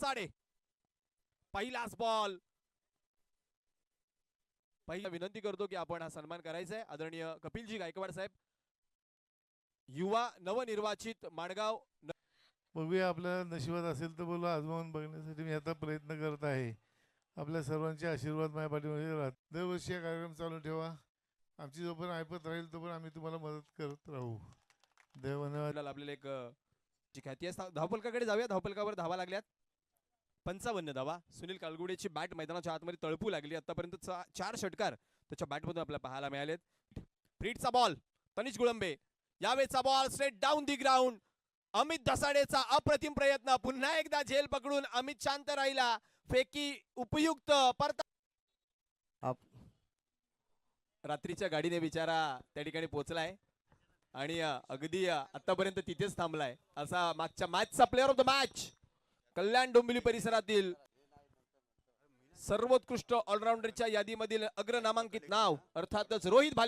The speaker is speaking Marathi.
दसाडे पहिलाच बॉल. पहिला विनंती करतो की आपण हा सन्मान करायचा आहे. आदरणीय कपिलजी गायकवाड साहेब, युवा नवनिर्वाचित माणगाव. बघूया आपल्याला नशिबात असेल तर बोलू, आजमावून बघण्यासाठी मी आता प्रयत्न करत आहे. आपल्या सर्वांचे आशीर्वाद माझ्या पाठीमध्ये राहत. दरवर्षी हा कार्यक्रम चालू ठेवा. आमची जोपर्यंत ऐपत राहील तोपर्यंत आम्ही तुम्हाला मदत करत राहू. धन्यवाद. आपल्याला एक जी ख्याती आहे. धावफलकाकडे जाऊया. धावफलकावर धावा लागल्यात 55 धावा. सुनील कालगुडेची बॅट मैदानाच्या आतमध्ये तळपू लागली. आतापर्यंत 4 षटकार त्याच्या बॅटमधून आपल्याला पाहायला मिळालेत. फ्रीडचा बॉल तनिष गुळंबे. यावेळेचा ball straight down the ground. Amit दसाडेचा अप्रतिम प्रयत्न. पुन्हा एकदा झेल पकडून अमित शांत राहिला. फेकी उपयुक्त. रात्रीच्या गाडीने बिचारा त्या ठिकाणी पोहोचलाय आणि अगदी आतापर्यंत तिथेच थांबलाय. असा मागच्या मॅचचा player of the match Kalyan Dombivli परिसरातील सर्वोत्कृष्ट ऑलराऊंडरच्या यादीमधील अग्र नामांकित नाव अर्थातच रोहित भाले.